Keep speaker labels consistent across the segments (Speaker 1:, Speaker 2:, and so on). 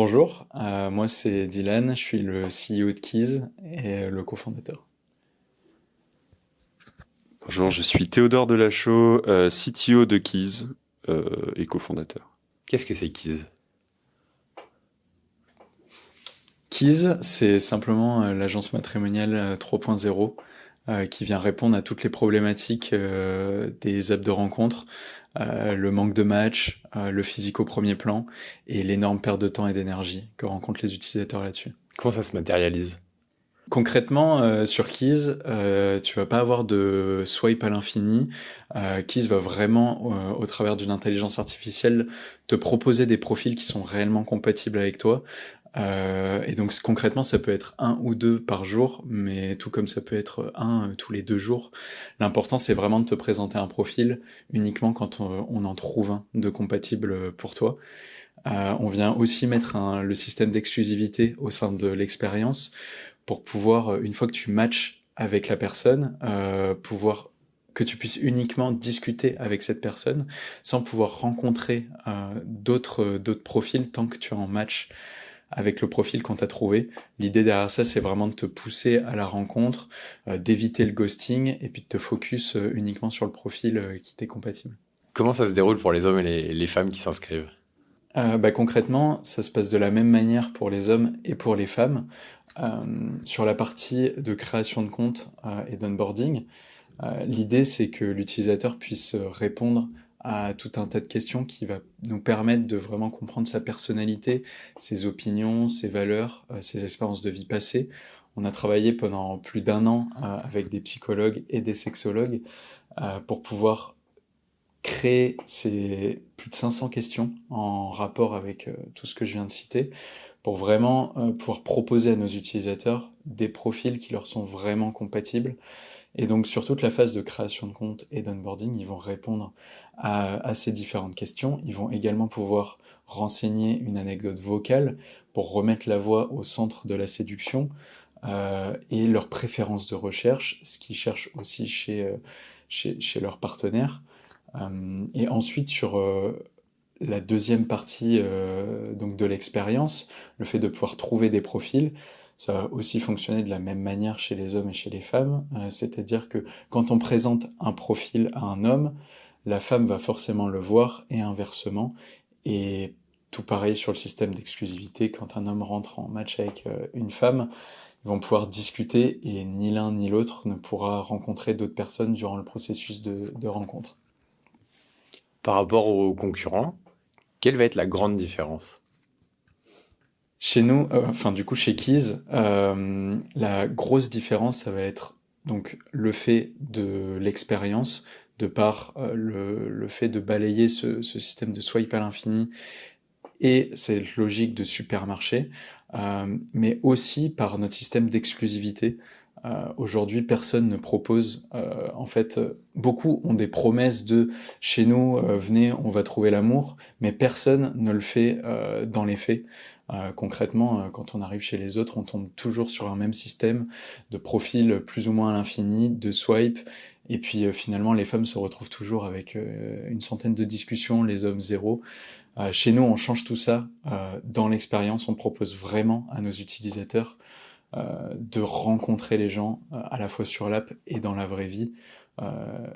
Speaker 1: Bonjour, moi c'est Dylan, je suis le CEO de Keys et le cofondateur.
Speaker 2: Bonjour, je suis Théodore Delachaux, CTO de Keys et cofondateur.
Speaker 3: Qu'est-ce que c'est Keys?
Speaker 1: Keys, c'est simplement l'agence matrimoniale 3.0 qui vient répondre à toutes les problématiques des apps de rencontre, le manque de match, le physique au premier plan et l'énorme perte de temps et d'énergie que rencontrent les utilisateurs là-dessus.
Speaker 3: Comment ça se matérialise?
Speaker 1: Concrètement, sur Keys, tu vas pas avoir de swipe à l'infini. Keys va vraiment, au travers d'une intelligence artificielle, te proposer des profils qui sont réellement compatibles avec toi. Et donc concrètement, ça peut être un ou deux par jour, mais tout comme ça peut être un tous les 2 jours. L'important, c'est vraiment de te présenter un profil uniquement quand on en trouve un de compatible pour toi. On vient aussi mettre le système d'exclusivité au sein de l'expérience pour pouvoir, une fois que tu matches avec la personne, pouvoir que tu puisses uniquement discuter avec cette personne sans pouvoir rencontrer d'autres profils tant que tu es en match avec le profil qu'on t'a trouvé. L'idée derrière ça, c'est vraiment de te pousser à la rencontre, d'éviter le ghosting et puis de te focus uniquement sur le profil qui t'est compatible.
Speaker 3: Comment ça se déroule pour les hommes et les femmes qui s'inscrivent?
Speaker 1: Concrètement, ça se passe de la même manière pour les hommes et pour les femmes. Sur la partie de création de compte et d'onboarding, l'idée c'est que l'utilisateur puisse répondre à tout un tas de questions qui va nous permettre de vraiment comprendre sa personnalité, ses opinions, ses valeurs, ses expériences de vie passées. On a travaillé pendant plus d'1 an avec des psychologues et des sexologues pour pouvoir créer ces plus de 500 questions en rapport avec tout ce que je viens de citer, pour vraiment pouvoir proposer à nos utilisateurs des profils qui leur sont vraiment compatibles. Et donc sur toute la phase de création de compte et d'onboarding, ils vont répondre à ces différentes questions. Ils vont également pouvoir renseigner une anecdote vocale pour remettre la voix au centre de la séduction et leurs préférences de recherche, ce qu'ils cherchent aussi chez leurs partenaires. Et ensuite, sur la deuxième partie donc de l'expérience, le fait de pouvoir trouver des profils, ça va aussi fonctionner de la même manière chez les hommes et chez les femmes. C'est-à-dire que quand on présente un profil à un homme, la femme va forcément le voir et inversement. Et tout pareil sur le système d'exclusivité, quand un homme rentre en match avec une femme, ils vont pouvoir discuter et ni l'un ni l'autre ne pourra rencontrer d'autres personnes durant le processus de rencontre.
Speaker 3: Par rapport aux concurrents, quelle va être la grande différence?
Speaker 1: Chez nous, enfin du coup chez Keys, la grosse différence, ça va être donc le fait de l'expérience, de par le fait de balayer ce système de swipe à l'infini et cette logique de supermarché, mais aussi par notre système d'exclusivité. Aujourd'hui, personne ne propose, en fait, beaucoup ont des promesses de chez nous, venez, on va trouver l'amour, mais personne ne le fait dans les faits. Concrètement, quand on arrive chez les autres, on tombe toujours sur un même système de profil plus ou moins à l'infini, de swipe, et puis finalement les femmes se retrouvent toujours avec une centaine de discussions, les hommes zéro. Chez nous, on change tout ça dans l'expérience, on propose vraiment à nos utilisateurs de rencontrer les gens à la fois sur l'app et dans la vraie vie.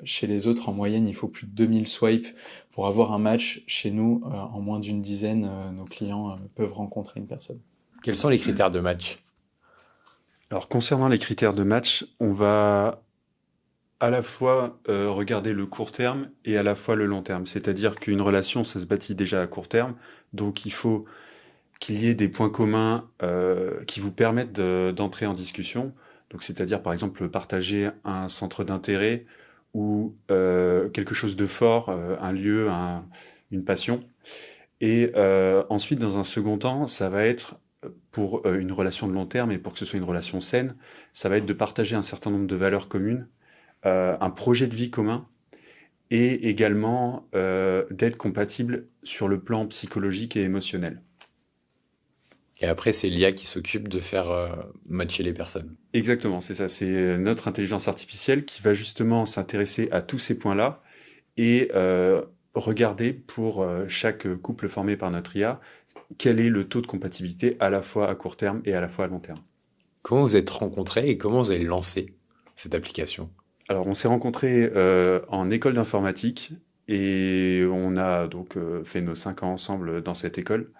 Speaker 1: Chez les autres, en moyenne, il faut plus de 2000 swipes pour avoir un match. Chez nous, en moins d'une dizaine, nos clients peuvent rencontrer une personne.
Speaker 3: Quels sont les critères de match?
Speaker 2: Alors concernant les critères de match, on va à la fois regarder le court terme et à la fois le long terme. C'est-à-dire qu'une relation, ça se bâtit déjà à court terme, donc il faut qu'il y ait des points communs qui vous permettent d'entrer en discussion. Donc, c'est-à-dire, par exemple, partager un centre d'intérêt ou quelque chose de fort, un lieu, une passion. Et ensuite, dans un second temps, ça va être pour une relation de long terme et pour que ce soit une relation saine, ça va être de partager un certain nombre de valeurs communes, un projet de vie commun et également d'être compatible sur le plan psychologique et émotionnel.
Speaker 3: Et après, c'est l'IA qui s'occupe de faire matcher les personnes.
Speaker 2: Exactement, c'est ça. C'est notre intelligence artificielle qui va justement s'intéresser à tous ces points-là et regarder pour chaque couple formé par notre IA quel est le taux de compatibilité à la fois à court terme et à la fois à long terme.
Speaker 3: Comment vous êtes rencontrés et comment vous avez lancé cette application?
Speaker 2: Alors, on s'est rencontrés en école d'informatique et on a donc fait nos 5 ans ensemble dans cette école.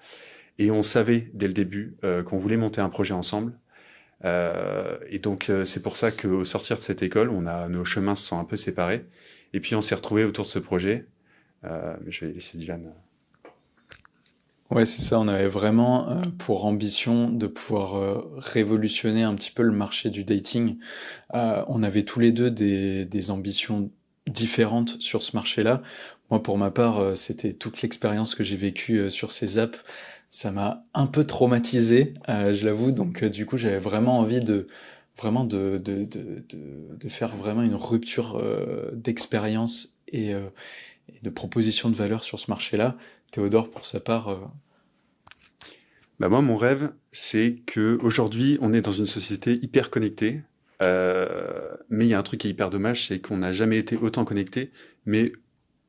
Speaker 2: Et on savait dès le début qu'on voulait monter un projet ensemble. Et donc, c'est pour ça qu'au sortir de cette école, nos chemins se sont un peu séparés. Et puis, on s'est retrouvés autour de ce projet. Mais je vais laisser Dylan.
Speaker 1: Ouais, c'est ça. On avait vraiment pour ambition de pouvoir révolutionner un petit peu le marché du dating. On avait tous les deux des ambitions différentes sur ce marché-là. Moi, pour ma part, c'était toute l'expérience que j'ai vécue sur ces apps. Ça m'a un peu traumatisé, je l'avoue. Donc, du coup, j'avais vraiment envie de faire vraiment une rupture d'expérience et de proposition de valeur sur ce marché-là. Théodore, pour sa part,
Speaker 2: Bah moi, mon rêve, c'est que aujourd'hui, on est dans une société hyper connectée. Mais il y a un truc qui est hyper dommage, c'est qu'on n'a jamais été autant connectés, mais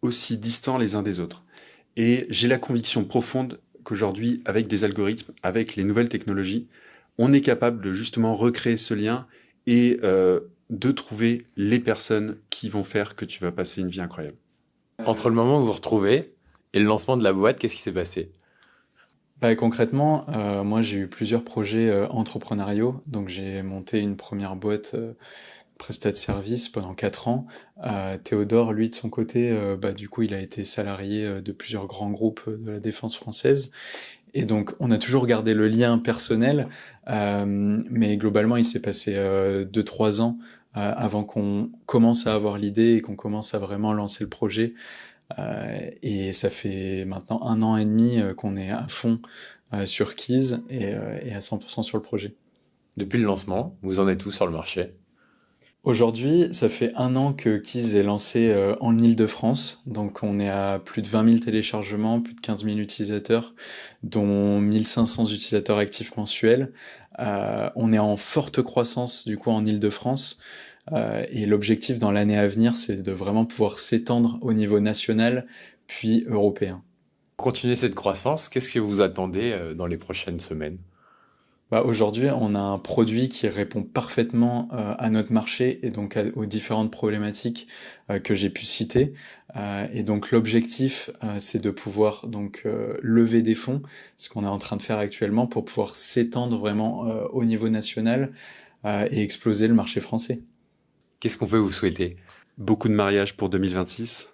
Speaker 2: aussi distants les uns des autres. Et j'ai la conviction profonde qu'aujourd'hui, avec des algorithmes, avec les nouvelles technologies, on est capable de justement recréer ce lien et de trouver les personnes qui vont faire que tu vas passer une vie incroyable.
Speaker 3: Entre le moment où vous vous retrouvez et le lancement de la boîte, qu'est-ce qui s'est passé?
Speaker 1: bah, concrètement, moi j'ai eu plusieurs projets entrepreneuriaux. Donc j'ai monté une première boîte prestat de service pendant 4 ans. Théodore, lui, de son côté, bah, du coup, il a été salarié de plusieurs grands groupes de la défense française. Et donc, on a toujours gardé le lien personnel, mais globalement, il s'est passé 2-3 ans avant qu'on commence à avoir l'idée et qu'on commence à vraiment lancer le projet. Et ça fait maintenant 1 an et demi qu'on est à fond sur Keys et à 100% sur le projet.
Speaker 3: Depuis le lancement, vous en êtes où sur le marché?
Speaker 1: Aujourd'hui, ça fait 1 an que Keys est lancé en Île-de-France. Donc on est à plus de 20 000 téléchargements, plus de 15 000 utilisateurs, dont 1500 utilisateurs actifs mensuels. On est en forte croissance du coup en Île-de-France. Et l'objectif dans l'année à venir, c'est de vraiment pouvoir s'étendre au niveau national, puis européen.
Speaker 3: Pour continuer cette croissance, qu'est-ce que vous attendez dans les prochaines semaines?
Speaker 1: Bah, aujourd'hui, on a un produit qui répond parfaitement à notre marché et donc aux différentes problématiques que j'ai pu citer. Et donc l'objectif, c'est de pouvoir donc lever des fonds, ce qu'on est en train de faire actuellement, pour pouvoir s'étendre vraiment au niveau national et exploser le marché français.
Speaker 3: Qu'est-ce qu'on peut vous souhaiter?
Speaker 2: Beaucoup de mariages pour 2026.